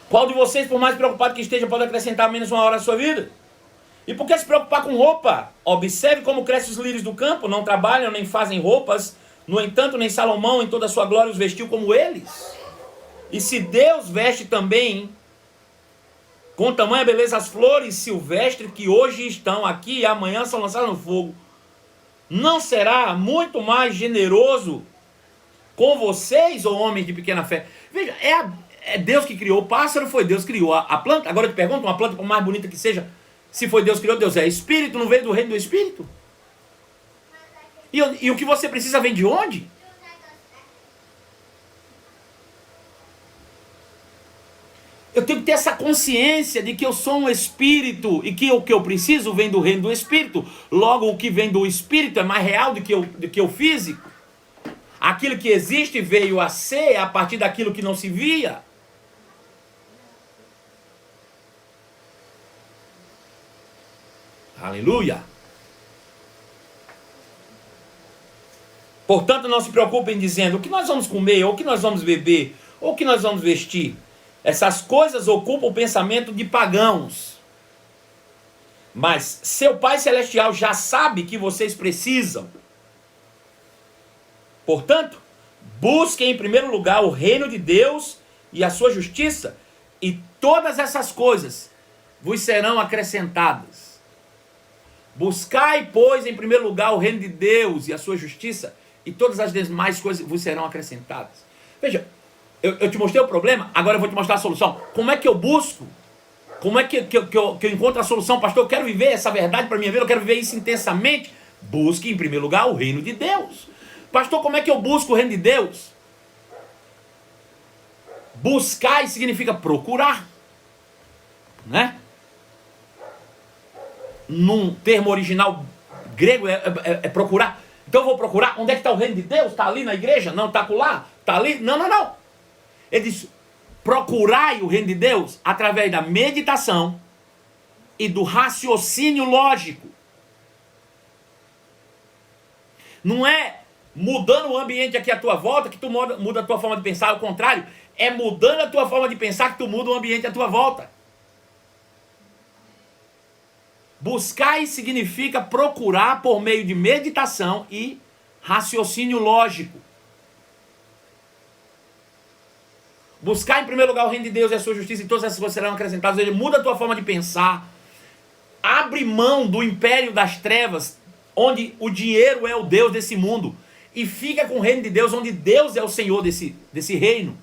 Qual de vocês, por mais preocupado que esteja, pode acrescentar menos 1 hora à sua vida? E por que se preocupar com roupa? Observe como crescem os lírios do campo, não trabalham nem fazem roupas. No entanto, nem Salomão em toda a sua glória os vestiu como eles. E se Deus veste também com tamanha beleza as flores silvestres que hoje estão aqui e amanhã são lançadas no fogo, não será muito mais generoso com vocês, ô homens de pequena fé? Veja, é Deus que criou o pássaro, foi Deus que criou a planta. Agora eu te pergunto, uma planta, por mais bonita que seja, Se foi Deus que criou, Deus é espírito, não veio do reino do espírito? E o que você precisa vem de onde? Eu tenho que ter essa consciência de que eu sou um espírito e que o que eu preciso vem do reino do espírito. Logo, o que vem do espírito é mais real do que o físico. Aquilo que existe veio a ser a partir daquilo que não se via. Aleluia! Portanto, não se preocupem dizendo o que nós vamos comer, ou o que nós vamos beber, ou o que nós vamos vestir. Essas coisas ocupam o pensamento de pagãos. Mas seu Pai Celestial já sabe que vocês precisam. Portanto, busquem em primeiro lugar o reino de Deus e a sua justiça, e todas essas coisas vos serão acrescentadas. Buscai, pois, em primeiro lugar o reino de Deus e a sua justiça, e todas as demais coisas vos serão acrescentadas. Veja, eu te mostrei o problema, agora eu vou te mostrar a solução. Como é que eu busco? Como é que eu encontro a solução? Pastor, eu quero viver essa verdade para minha vida, eu quero viver isso intensamente. Busque, em primeiro lugar, o reino de Deus. Pastor, como é que eu busco o reino de Deus? Buscar significa procurar, né? Num termo original grego é procurar. Então eu vou procurar. Onde é que está o reino de Deus? Está ali na igreja? Não, está lá? Está ali? Não. Ele diz, procurai o reino de Deus através da meditação e do raciocínio lógico. Não é mudando o ambiente aqui à tua volta que tu muda a tua forma de pensar. Ao contrário, é mudando a tua forma de pensar que tu muda o ambiente à tua volta. Buscar significa procurar por meio de meditação e raciocínio lógico. Buscar em primeiro lugar o reino de Deus e a sua justiça, e todas essas coisas serão acrescentadas. Ele muda a tua forma de pensar. Abre mão do império das trevas, onde o dinheiro é o Deus desse mundo, e fica com o reino de Deus, onde Deus é o Senhor desse reino.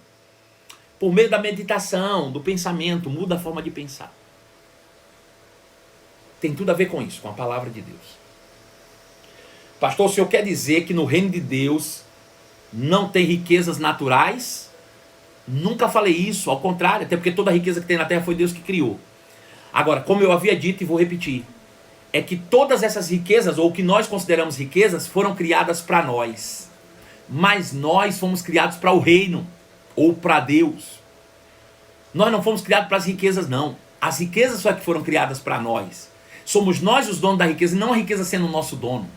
Por meio da meditação, do pensamento, muda a forma de pensar. Tem tudo a ver com isso, com a palavra de Deus. Pastor, o senhor quer dizer que no reino de Deus não tem riquezas naturais? Nunca falei isso, ao contrário, até porque toda a riqueza que tem na terra foi Deus que criou. Agora, como eu havia dito e vou repetir, é que todas essas riquezas, ou o que nós consideramos riquezas, foram criadas para nós. Mas nós fomos criados para o reino, ou para Deus. Nós não fomos criados para as riquezas, não. As riquezas só que foram criadas para nós. Somos nós os donos da riqueza, e não a riqueza sendo o nosso dono.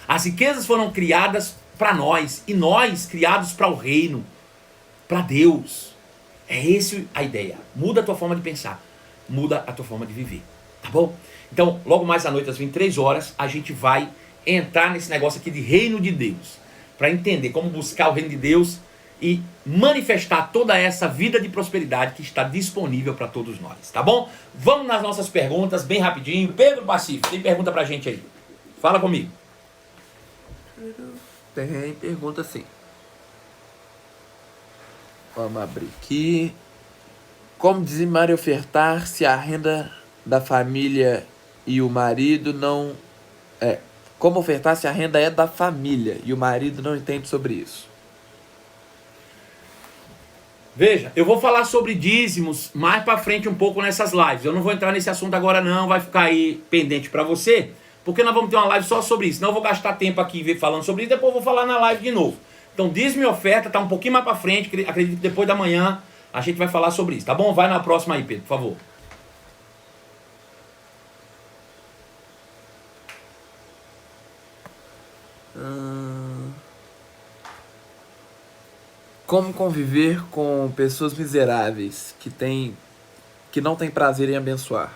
As riquezas foram criadas para nós, e nós criados para o reino, para Deus. É essa a ideia. Muda a tua forma de pensar, muda a tua forma de viver, tá bom? Então, logo mais à noite, às 23 horas, a gente vai entrar nesse negócio aqui de reino de Deus, para entender como buscar o reino de Deus e manifestar toda essa vida de prosperidade que está disponível para todos nós, tá bom? Vamos nas nossas perguntas, bem rapidinho. Pedro Pacífico, tem pergunta pra gente aí? Fala comigo. Tem pergunta sim. Vamos abrir aqui. Como dizimar e ofertar se a renda da família e o marido não... Como ofertar se a renda é da família e o marido não entende sobre isso? Veja, eu vou falar sobre dízimos mais para frente um pouco nessas lives. Eu não vou entrar nesse assunto agora não, vai ficar aí pendente para você, porque nós vamos ter uma live só sobre isso. Não vou gastar tempo aqui falando sobre isso, depois eu vou falar na live de novo. Então dízimo e oferta está um pouquinho mais para frente, acredito que depois da manhã a gente vai falar sobre isso, tá bom? Vai na próxima aí, Pedro, por favor. Como conviver com pessoas miseráveis que não têm prazer em abençoar?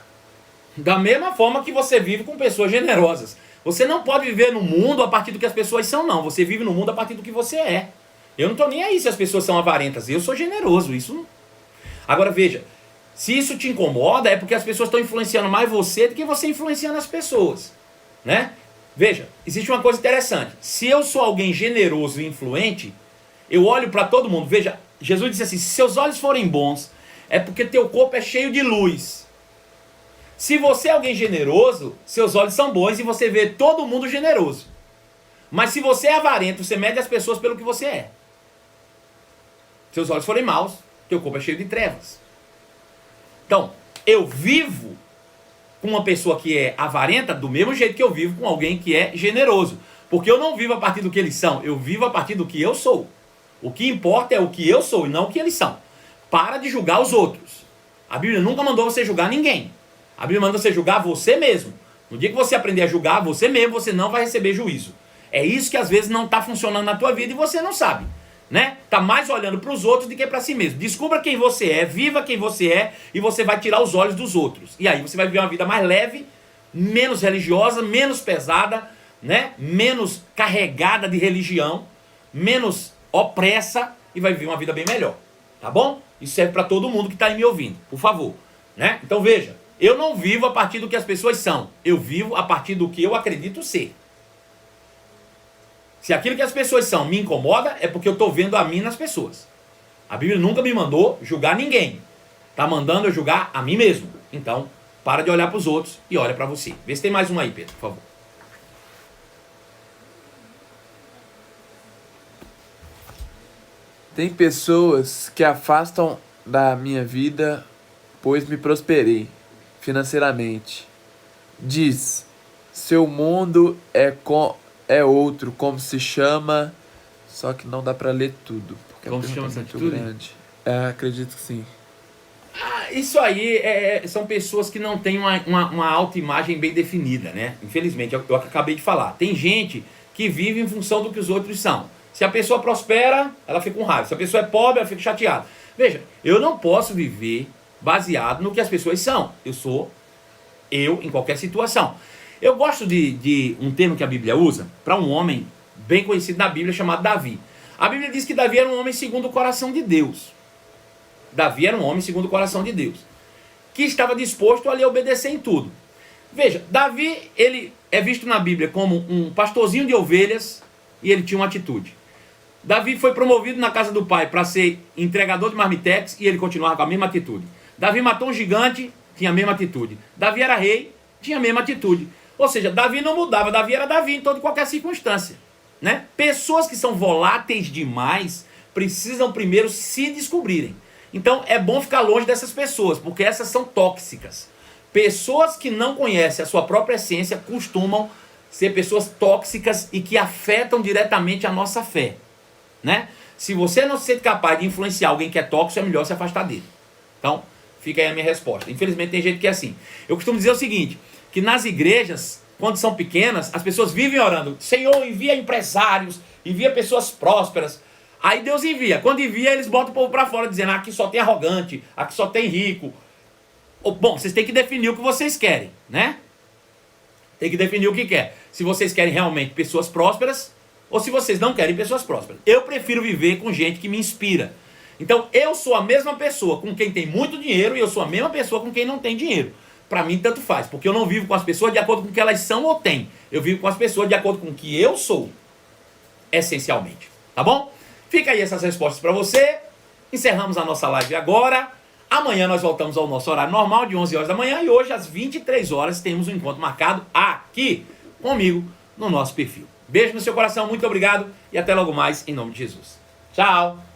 Da mesma forma que você vive com pessoas generosas. Você não pode viver no mundo a partir do que as pessoas são, não. Você vive no mundo a partir do que você é. Eu não estou nem aí se as pessoas são avarentas. Eu sou generoso. Isso não... Agora veja, se isso te incomoda, é porque as pessoas estão influenciando mais você do que você influenciando as pessoas, né? Veja, existe uma coisa interessante. Se eu sou alguém generoso e influente, eu olho para todo mundo. Veja, Jesus disse assim, se seus olhos forem bons, é porque teu corpo é cheio de luz. Se você é alguém generoso, seus olhos são bons e você vê todo mundo generoso. Mas se você é avarento, você mede as pessoas pelo que você é. Seus olhos forem maus, teu corpo é cheio de trevas. Então, eu vivo com uma pessoa que é avarenta do mesmo jeito que eu vivo com alguém que é generoso. Porque eu não vivo a partir do que eles são, eu vivo a partir do que eu sou. O que importa é o que eu sou e não o que eles são. Para de julgar os outros. A Bíblia nunca mandou você julgar ninguém. A Bíblia manda você julgar você mesmo. No dia que você aprender a julgar você mesmo, você não vai receber juízo. É isso que às vezes não está funcionando na tua vida e você não sabe. Né? Tá mais olhando para os outros do que para si mesmo. Descubra quem você é, viva quem você é e você vai tirar os olhos dos outros. E aí você vai viver uma vida mais leve, menos religiosa, menos pesada, né? Menos carregada de religião, menos opressa e vai viver uma vida bem melhor. Tá bom? Isso serve para todo mundo que está aí me ouvindo, por favor. Né? Então veja, eu não vivo a partir do que as pessoas são. Eu vivo a partir do que eu acredito ser. Se aquilo que as pessoas são me incomoda, é porque eu estou vendo a mim nas pessoas. A Bíblia nunca me mandou julgar ninguém. Está mandando eu julgar a mim mesmo. Então, para de olhar para os outros e olha para você. Vê se tem mais um aí, Pedro, por favor. Tem pessoas que afastam da minha vida, pois me prosperei financeiramente. Diz, seu mundo é outro, como se chama, só que não dá pra ler tudo, porque Como se chama essa atitude? grande. Acredito que sim. Isso aí são pessoas que não têm uma autoimagem bem definida, né? Infelizmente, é o que eu acabei de falar. Tem gente que vive em função do que os outros são. Se a pessoa prospera, ela fica com raiva. Se a pessoa é pobre, ela fica chateada. Veja, eu não posso viver baseado no que as pessoas são. Eu sou eu em qualquer situação. Eu gosto de um termo que a Bíblia usa para um homem bem conhecido na Bíblia chamado Davi. A Bíblia diz que Davi era um homem segundo o coração de Deus. Davi era um homem segundo o coração de Deus, que estava disposto a lhe obedecer em tudo. Veja, Davi, ele é visto na Bíblia como um pastorzinho de ovelhas e ele tinha uma atitude. Davi foi promovido na casa do pai para ser entregador de marmitex e ele continuava com a mesma atitude. Davi matou um gigante, tinha a mesma atitude. Davi era rei, tinha a mesma atitude. Ou seja, Davi não mudava, Davi era Davi em toda e qualquer circunstância. Né? Pessoas que são voláteis demais precisam primeiro se descobrirem. Então é bom ficar longe dessas pessoas, porque essas são tóxicas. Pessoas que não conhecem a sua própria essência costumam ser pessoas tóxicas e que afetam diretamente a nossa fé. Né? Se você não se sente capaz de influenciar alguém que é tóxico, é melhor se afastar dele. Então, fica aí a minha resposta. Infelizmente tem gente que é assim. Eu costumo dizer o seguinte, que nas igrejas, quando são pequenas, as pessoas vivem orando, Senhor, envia empresários, envia pessoas prósperas. Aí Deus envia. Quando envia, eles botam o povo para fora, dizendo, aqui só tem arrogante, aqui só tem rico. Bom, vocês têm que definir o que vocês querem, né? Tem que definir o que quer. Se vocês querem realmente pessoas prósperas, ou se vocês não querem pessoas prósperas. Eu prefiro viver com gente que me inspira. Então, eu sou a mesma pessoa com quem tem muito dinheiro e eu sou a mesma pessoa com quem não tem dinheiro. Para mim, tanto faz, porque eu não vivo com as pessoas de acordo com o que elas são ou têm. Eu vivo com as pessoas de acordo com o que eu sou, essencialmente. Tá bom? Fica aí essas respostas para você. Encerramos a nossa live agora. Amanhã nós voltamos ao nosso horário normal, de 11 horas da manhã. E hoje, às 23 horas, temos um encontro marcado aqui comigo no nosso perfil. Beijo no seu coração, muito obrigado e até logo mais, em nome de Jesus. Tchau!